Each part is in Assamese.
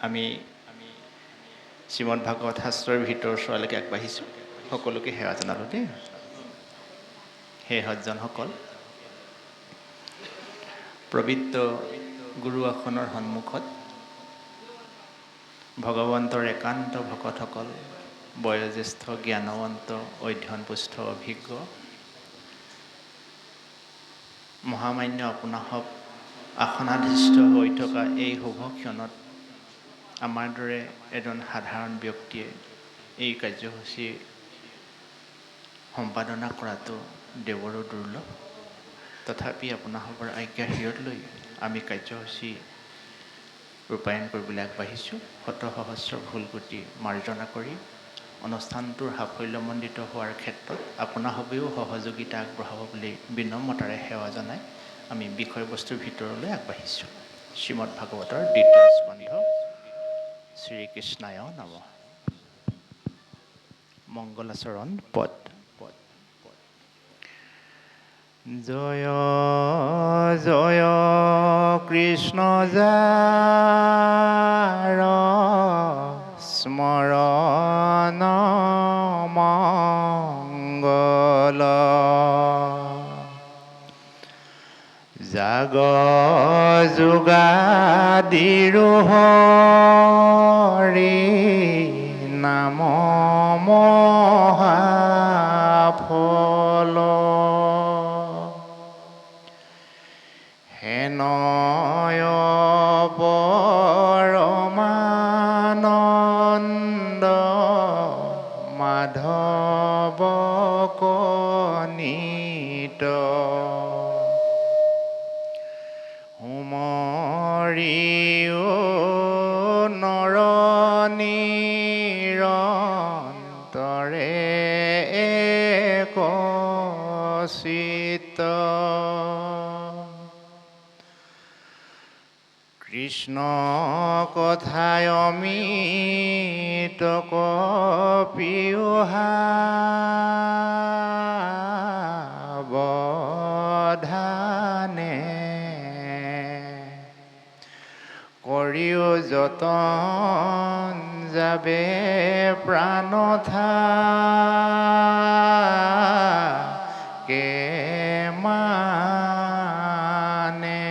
আমি শ্ৰীমদ ভাগৱত শাস্ত্ৰৰ ভিতৰ চোৱালৈকে আগবাঢ়িছোঁ। সকলোকে সেৱা জনালোঁ দেই। হে সজ্জনসকল, পবিত্ৰ গুৰু আসনৰ সন্মুখত ভগৱন্তৰ একান্ত ভকতসকল, বয়োজ্যেষ্ঠ জ্ঞানৱন্ত অধ্যয়নপুষ্ট অভিজ্ঞ মহামান্য আপোনাসৱ আসনাধীষ্ঠ হৈ থকা এই শুভ ক্ষণত আমাৰ দৰে এজন সাধাৰণ ব্যক্তিয়ে এই কাৰ্যসূচী সম্পাদনা কৰাটো দেৱৰো দুৰ্লভ। তথাপি আপোনাসৱৰ আজ্ঞা শিৰত লৈ আমি কাৰ্যসূচী ৰূপায়ণ কৰিবলৈ আগবাঢ়িছোঁ। শত সহস্ৰ ভুল কুটি মাৰ্জনা কৰি অনুষ্ঠানটোৰ সাফল্যমণ্ডিত হোৱাৰ ক্ষেত্ৰত আপোনাসৱেও সহযোগিতা আগবঢ়াব বুলি বিনম্ৰতাৰে সেৱা জনাই আমি বিষয়বস্তুৰ ভিতৰলৈ আগবাঢ়িছোঁ। শ্ৰীমদ ভাগৱতৰ দ্বিতীয় স্কন্ধ, শ্ৰীকৃষ্ণায় নমঃ। মংগলাচৰণ পদ। জয় জয় কৃষ্ণ যাৰ স্মৰণ মংগল, জাগ যোগাদিৰো হৰি নাম মহাফল, হেনয় পৰমানন্দ মাধৱ কনিত, হুমৰিও নৰ নিৰন্তৰে এক চিত্ত, কৃষ্ণ কথায় অমৃত কপিউহা বধানে, কৰিও যতন যাবে প্ৰাণথা কে মানে,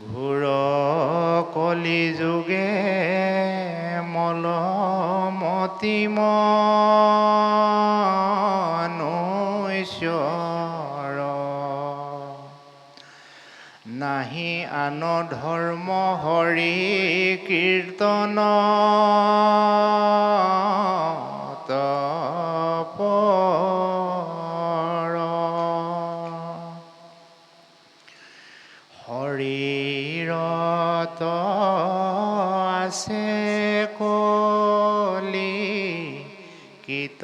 ঘোৰ কলি যুগে মল মতি মনুষ্যৰ, নাহি আন ধৰ্ম হৰি কীৰ্তন তপৰ, শৰীৰত আছে কলি কিত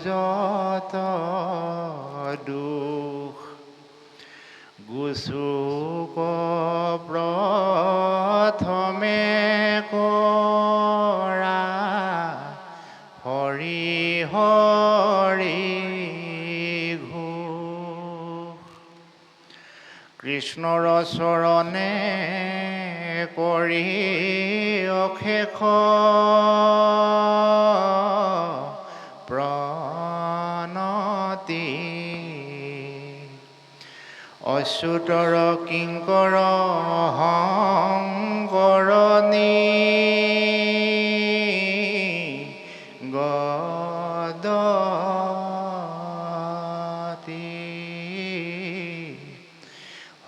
যত দুখ, গুচুক প্ৰথমে কৰা হৰি হৰি ঘোষ, কৃষ্ণৰ চৰণে কৰি অশেষ প্ৰণতি, অচ্যুতৰ কিংকৰ শংকৰণী গদতি,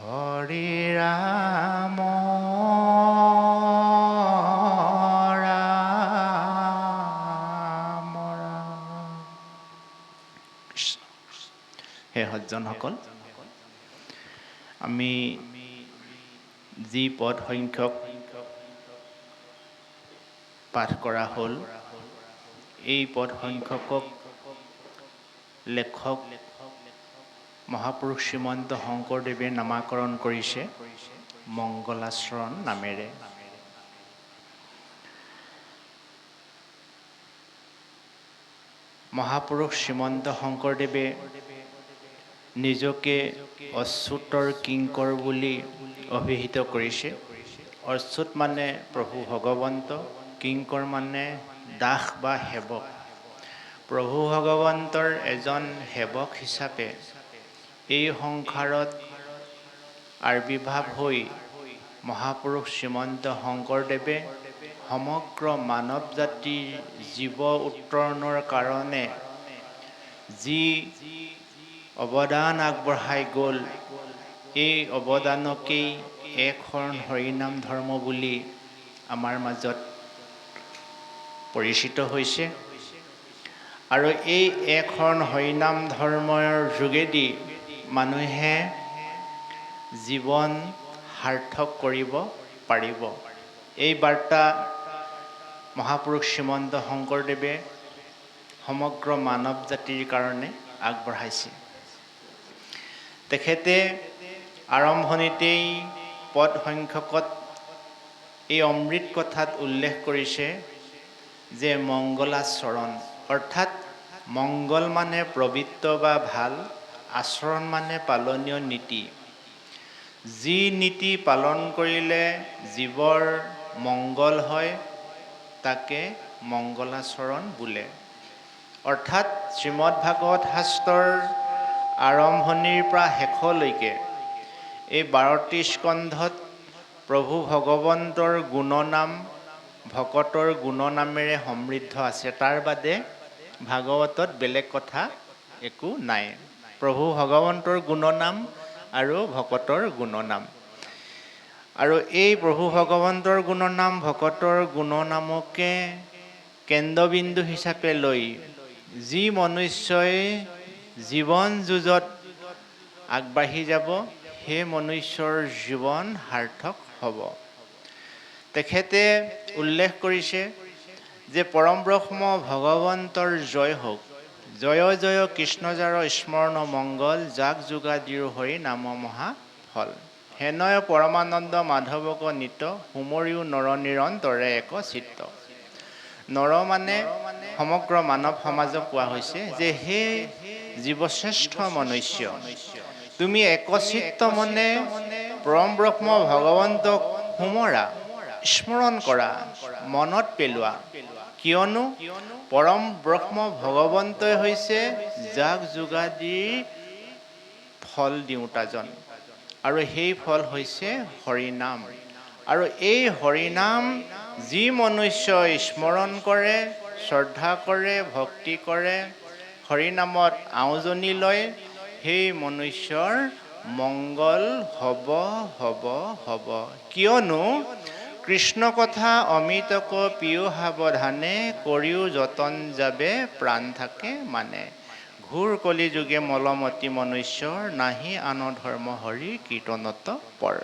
হৰি ৰাম ৰাম ৰাম। হে সজ্জনসকল, আমি যি পদ সংখ্যক পাঠ কৰা হ'ল, এই পদ সংখ্যকক লেখক মহাপুৰুষ শ্ৰীমন্ত শংকৰদেৱে নামাকৰণ কৰিছে মংগলাচৰণ নামেৰে। মহাপুৰুষ শ্ৰীমন্ত শংকৰদেৱে নিজকে অচ্যুতৰ কিংকৰ বুলি অভিহিত কৰিছে। অচ্যুত মানে প্ৰভু ভগৱন্ত, কিংকৰ মানে দাস বা সেৱক। প্ৰভু ভগৱন্তৰ এজন সেৱক হিচাপে এই সংসাৰত আবিৰ্ভাৱ হৈ মহাপুৰুষ শ্ৰীমন্ত শংকৰদেৱে সমগ্ৰ মানৱ জাতিৰ জীৱ উত্তৰণৰ কাৰণে যি অৱদান আগবঢ়াই গ'ল, এই অৱদানকেই এক শৰণ হৰিনাম ধৰ্ম বুলি আমাৰ মাজত পৰিচিত হৈছে। আৰু এই এক শৰণ হৰিনাম ধৰ্মৰ যোগেদি মানুহে জীৱন সাৰ্থক কৰিব পাৰিব। এই বাৰ্তা মহাপুৰুষ শ্ৰীমন্ত শংকৰদেৱে সমগ্ৰ মানৱ জাতিৰ কাৰণে আগবঢ়াইছে। তেখেতে আৰম্ভণিতেই পদ সংখ্যকত এই অমৃত কথাত উল্লেখ কৰিছে যে মংগলাচৰণ, অৰ্থাৎ মংগল মানে পবিত্ৰ বা ভাল, আচৰণ মানে পালনীয় নীতি। যি নীতি পালন কৰিলে জীৱৰ মংগল হয় তাকে মংগলাচৰণ বোলে। অৰ্থাৎ শ্ৰীমদ ভাগৱত শাস্ত্ৰৰ আৰম্ভণিৰ পৰা শেষলৈকে এই 12টি স্কন্ধত প্ৰভু ভগৱন্তৰ গুণনাম ভকতৰ গুণনামেৰে সমৃদ্ধ আছে। তাৰ বাদে ভাগৱতত বেলেগ কথা একো নাই। প্ৰভু ভগৱন্তৰ গুণনাম আৰু ভকতৰ গুণনাম। আৰু এই প্ৰভু ভগৱন্তৰ গুণনাম ভকতৰ গুণনামকে কেন্দ্ৰবিন্দু হিচাপে লৈ যি মনুষ্যই জীৱন যুঁজত আগবাঢ়ি যাব, সেই মনুষ্যৰ জীৱন সাৰ্থক হ'ব। তেখেতে উল্লেখ কৰিছে যে পৰম ব্ৰহ্ম ভগৱন্তৰ জয় হওক, জয় জয় কৃষ্ণ যাৰ স্মৰণ মংগল, যাক যোগাদিৰ হৰি নাম মহা ফল। হেনয় পৰমানন্দ মাধৱক নিত, সুমৰিও নৰ নিৰন্তৰে এক চিত্ত। নৰ মানে সমগ্ৰ মানৱ সমাজক কোৱা হৈছে যে হে জীৱশ্ৰেষ্ঠ মনুষ্য, তুমি একচিত্ত মনে পৰম ব্ৰহ্ম ভগৱন্তক সুমৰা, স্মৰণ কৰা, মনত পেলোৱা। কিয়নো পৰম ব্ৰহ্ম ভগৱন্তই হৈছে যাগ যোগাদিৰ ফল দিওঁতাজন, আৰু সেই ফল হৈছে হৰিনাম। আৰু এই হৰিনাম যি মনুষ্যই স্মৰণ কৰে, শ্ৰদ্ধা কৰে, ভক্তি কৰে, হৰিনামত আউজনি লয়, সেই মনুষ্যৰ মংগল হ'ব হ'ব হ'ব। কিয়নো কৃষ্ণ কথা অমৃতক প্ৰিয় সাৱধানে, কৰিও যতন যাবে প্ৰাণ থাকে মানে। ঘোৰ কলি যুগে মলমতি মনুষ্যৰ, নাহি আন ধৰ্ম হৰি কীৰ্তনত পৰ।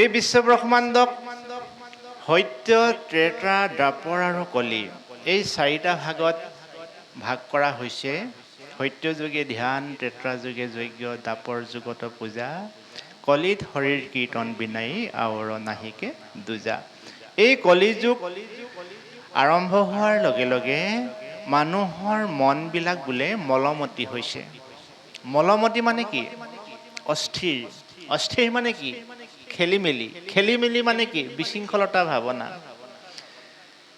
এই বিশ্বব্ৰহ্মাণ্ডক সত্য, ত্ৰেতা, দ্বাপৰ আৰু কলি, এই 4টা ভাগত ভাগ কৰা হৈছে। সত্য যুগে ধ্যান, ত্ৰেতা যুগে যজ্ঞ, দ্বাপৰ যুগত পূজা, কলিত হৰিৰ কীৰ্তন বিনাই আৱৰ নাহিকে দুজা। এই কলিযুগ আৰম্ভ হোৱাৰ লগে লগে মানুহৰ মনবিলাক বোলে মলমতি হৈছে। মলমতি মানে কি? অস্থিৰ। অস্থিৰ মানে কি? খেলিমেলি। খেলিমেলি মানে কি? বিশৃংখলতা ভাৱনা।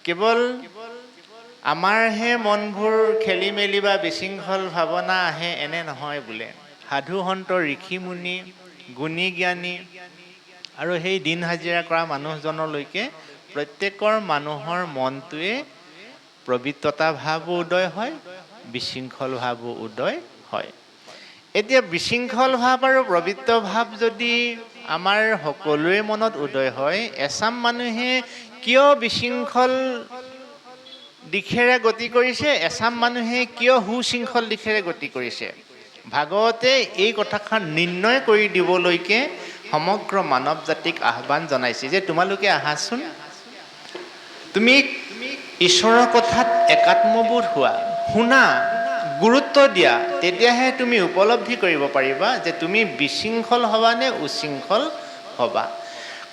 কেৱল আমাৰহে মনবোৰ খেলি মেলি বা বিশৃংখল ভাৱনা আহে এনে নহয় বোলে। সাধু সন্ত ঋষি মুনি গুণী জ্ঞানী আৰু সেই দিন হাজিৰা কৰা মানুহজনলৈকে প্ৰত্যেকৰ মানুহৰ মনটোৱে পবিত্ৰতা ভাৱো উদয় হয়, বিশৃংখল ভাৱো উদয় হয়। এতিয়া বিশৃংখল ভাৱ আৰু পবিত্ৰ ভাৱ যদি আমাৰ সকলোৰে মনত উদয় হয়, এচাম মানুহে কিয় বিশৃংখল দিশেৰে গতি কৰিছে, এচাম মানুহে কিয় সুশৃংখল দিশেৰে গতি কৰিছে, ভাগৱতে এই কথাষাৰ নিৰ্ণয় কৰি দিবলৈকে সমগ্ৰ মানৱ জাতিক আহ্বান জনাইছে যে তোমালোকে আহাচোন, তুমি ঈশ্বৰৰ কথাত একাত্মবোধ হোৱা, শুনা, গুৰুত্ব দিয়া, তেতিয়াহে তুমি উপলব্ধি কৰিব পাৰিবা যে তুমি বিশৃংখল হবা নে উশৃংখল হবা।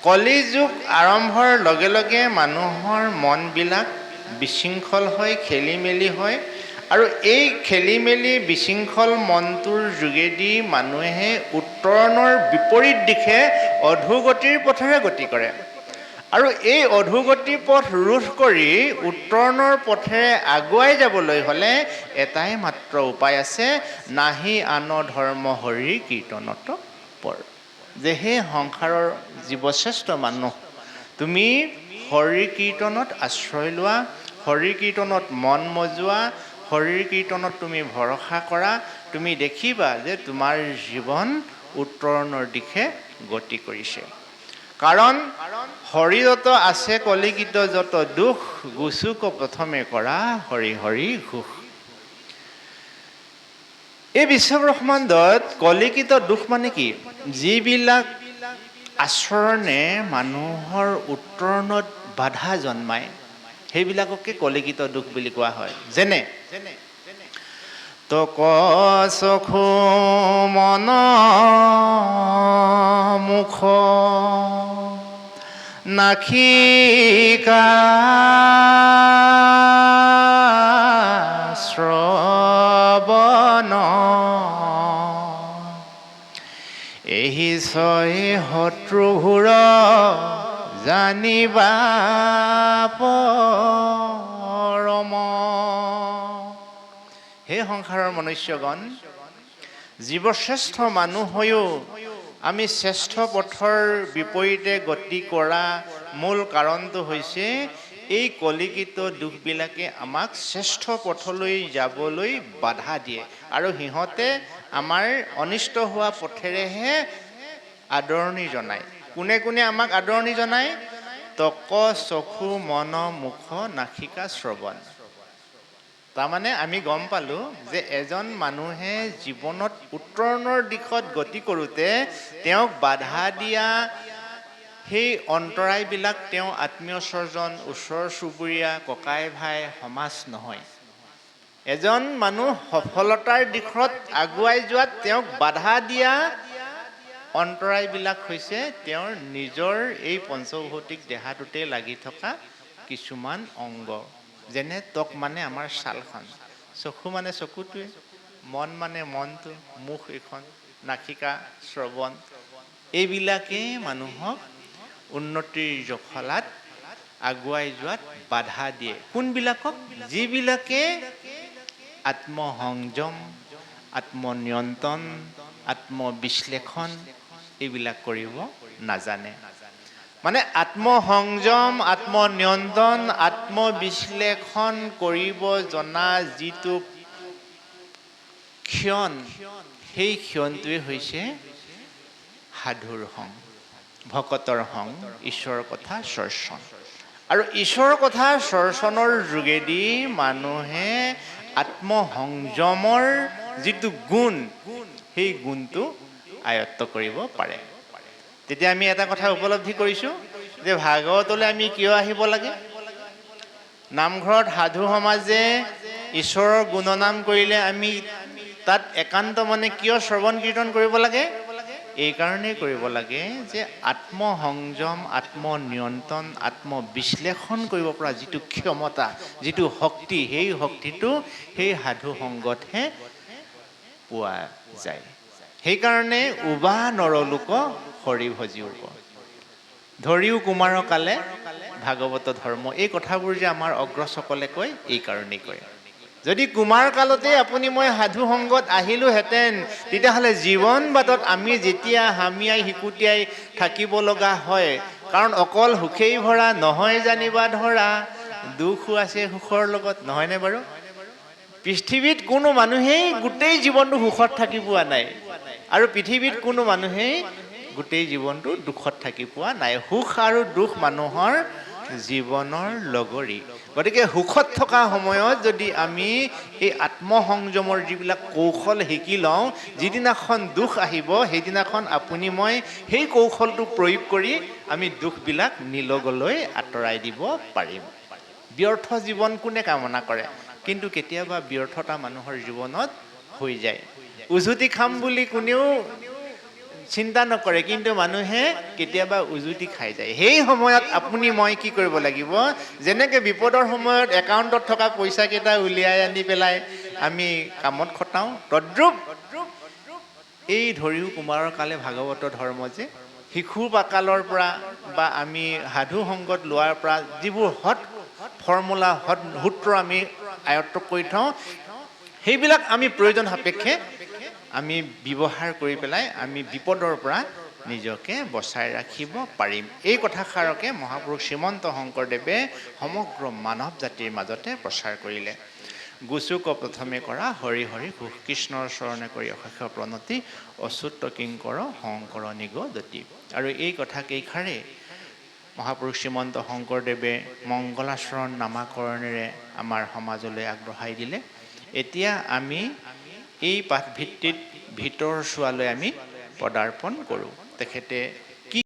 কলিযুগ আৰম্ভৰ লগে লগে মানুহৰ মনবিলাক বিশৃংখল হয়, খেলি মেলি হয়, আৰু এই খেলি মেলি বিশৃংখল মনটোৰ যোগেদি মানুহে উত্তৰণৰ বিপৰীত দিশে অধোগতিৰ পথেৰে গতি কৰে। আৰু এই অধোগতি পথ ৰোধ কৰি উত্তৰণৰ পথেৰে আগুৱাই যাবলৈ হ'লে এটাই মাত্ৰ উপায় আছে, নাহি আন ধৰ্ম হৰি কীৰ্তনত পৰ। যে হে সংসাৰৰ জীৱশ্ৰেষ্ঠ মানুহ, তুমি হৰি কীৰ্তনত আশ্ৰয় লোৱা, হৰি কীৰ্তনত মন মজোৱা, হৰিৰ কীৰ্তনত তুমি ভৰসা কৰা, তুমি দেখিবা যে তোমাৰ জীৱন উত্তৰণৰ দিশে গতি কৰিছে। কাৰণ হৰিয়ত আছে কলিকিত যত দুখ, গুচুক প্ৰথমে কৰা হৰি হৰি ঘোষ। এই বিশ্বব্ৰহ্মাণ্ডত কলিকিত দুখ মানে কি? যিবিলাক আচৰণে মানুহৰ উত্তৰণত বাধা জন্মায় সেইবিলাককে কলিকিত দুখ বুলি কোৱা হয়। যেনে তক চখু মন মুখ নাখিকা শ্ৰৱণ, এহি ছয় শত্ৰুঘোৰ জানিবা পৰম। হে সংসাৰৰ মনুষ্যগণ, জীৱশ্ৰেষ্ঠ মানুহ হৈও আমি শ্ৰেষ্ঠ পথৰ বিপৰীতে গতি কৰা মূল কাৰণটো হৈছে এই কলিকিত দুখবিলাকে আমাক শ্ৰেষ্ঠ পথলৈ যাবলৈ বাধা দিয়ে। আৰু সিহঁতে আমাৰ অনিষ্ট হোৱা পথেৰেহে আদৰণি জনায়। কোনে কোনে আমাক আদৰণি জনায়? তক চকু মন মুখ নাসিকা শ্ৰৱণ। তাৰমানে আমি গম পালোঁ যে এজন মানুহে জীৱনত উত্তৰণৰ দিশত গতি কৰোঁতে তেওঁক বাধা দিয়া সেই অন্তৰায়বিলাক তেওঁ আত্মীয় স্বজন, ওচৰ চুবুৰীয়া, ককাই ভাই, সমাজ নহয়। এজন মানুহ সফলতাৰ দিশত আগুৱাই যোৱাত তেওঁক বাধা দিয়া অন্তৰায়বিলাক হৈছে তেওঁৰ নিজৰ এই পঞ্চভৌতিক দেহাটোতে লাগি থকা কিছুমান অংগ। যেনে ত্বক মানে আমাৰ ছালখন, চকু মানে চকুটোৱে, মন মানে মনটো, মুখ এইখন, নাসিকা শ্ৰৱণ, এইবিলাকেই মানুহক উন্নতিৰ জখলাত আগুৱাই যোৱাত বাধা দিয়ে। কোনবিলাকক? যিবিলাকে আত্মসংযম, আত্মনিয়ন্ত্ৰণ, আত্মবিশ্লেষণ এইবিলাক কৰিব নাজানে। মানে আত্মসংযম, আত্মনিয়ন্ত্ৰণ, আত্মবিশ্লেষণ কৰিব জনা যিটো ক্ষণ, সেই ক্ষণটোৱে হৈছে সাধুৰ সং, ভকতৰ সং, ঈশ্বৰৰ কথা চৰ্চন। আৰু ঈশ্বৰৰ কথা চৰ্চনৰ যোগেদি মানুহে আত্মসংযমৰ যিটো গুণ, সেই গুণটো আয়ত্ত কৰিব পাৰে। তেতিয়া আমি এটা কথা উপলব্ধি কৰিছোঁ যে ভাগৱতলৈ আমি কিয় আহিব লাগে? নামঘৰত সাধু সমাজে ঈশ্বৰৰ গুণনাম কৰিলে আমি তাত একান্ত মানে কিয় শ্ৰৱণ কীৰ্তন কৰিব লাগে? এই কাৰণেই কৰিব লাগে যে আত্মসংযম, আত্মনিয়ন্ত্ৰণ, আত্মবিশ্লেষণ কৰিব পৰা যিটো ক্ষমতা, যিটো শক্তি, সেই শক্তিটো সেই সাধু সংগতহে পোৱা যায়। সেইকাৰণে উবা নৰলোক হৰি ভজিও ধৰিও কুমাৰ কালে ভাগৱত ধৰ্ম, এই কথাবোৰ যে আমাৰ অগ্ৰজসকলে কয় এই কাৰণেই কয়। যদি কুমাৰ কালতে আপুনি মই সাধু সংগত আহিলোহেঁতেন, তেতিয়াহ'লে জীৱন বাটত আমি যেতিয়া হামিয়াই হিকুটিয়াই থাকিব লগা হয়, কাৰণ অকল সুখেই ভৰা নহয় জানিবা ধৰা, দুখো আছে সুখৰ লগত, নহয়নে বাৰু? পৃথিৱীত কোনো মানুহেই গোটেই জীৱনটো সুখত থাকি পোৱা নাই, আৰু পৃথিৱীত কোনো মানুহেই গোটেই জীৱনটো দুখত থাকি পোৱা নাই। সুখ আৰু দুখ মানুহৰ জীৱনৰ লগৰী। গতিকে সুখত থকা সময়ত যদি আমি এই আত্মসংযমৰ যিবিলাক কৌশল শিকি লওঁ, যিদিনাখন দুখ আহিব সেইদিনাখন আপুনি মই সেই কৌশলটো প্ৰয়োগ কৰি আমি দুখবিলাক নিলগলৈ আঁতৰাই দিব পাৰিম। ব্যৰ্থ জীৱন কোনে কামনা কৰে? কিন্তু কেতিয়াবা ব্যৰ্থতা মানুহৰ জীৱনত হৈ যায়। উজুতি খাম বুলি কোনেও চিন্তা নকৰে, কিন্তু মানুহে কেতিয়াবা উজুতি খাই যায়। সেই সময়ত আপুনি মই কি কৰিব লাগিব? যেনেকৈ বিপদৰ সময়ত একাউণ্টত থকা পইচাকেইটা উলিয়াই আনি পেলাই আমি কামত খটাওঁ, তদ্ৰূপ এই ধৰিও কুমাৰৰ কালে ভাগৱত ধৰ্ম যে শিশুৰ কালৰ পৰা বা আমি সাধু সংগত লোৱাৰ পৰা যিবোৰ হৎ ফৰ্মুলা, হৎ সূত্ৰ আমি আয়ত্ত কৰি থওঁ, সেইবিলাক আমি প্ৰয়োজন সাপেক্ষে আমি ব্যৱহাৰ কৰি পেলাই আমি বিপদৰ পৰা নিজকে বচাই ৰাখিব পাৰিম। এই কথাষাৰকে মহাপুৰুষ শ্ৰীমন্ত শংকৰদেৱে সমগ্ৰ মানৱ জাতিৰ মাজতে প্ৰচাৰ কৰিলে। গুচুক প্ৰথমে কৰা হৰি হৰি সুখ, কৃষ্ণৰ চৰণে কৰি অশেষ প্ৰণতি, অচ্যুত কিংকৰ শংকৰ নিগদতি। আৰু এই কথা কেইষাৰে মহাপুৰুষ শ্ৰীমন্ত শংকৰদেৱে মংগলাচৰণ নামাকৰণেৰে আমাৰ সমাজলৈ আগবঢ়াই দিলে। এতিয়া আমি এই পাঠভিত্তিত ভিতৰ চোৱালৈ আমি পদাৰ্পণ কৰোঁ। তেখেতে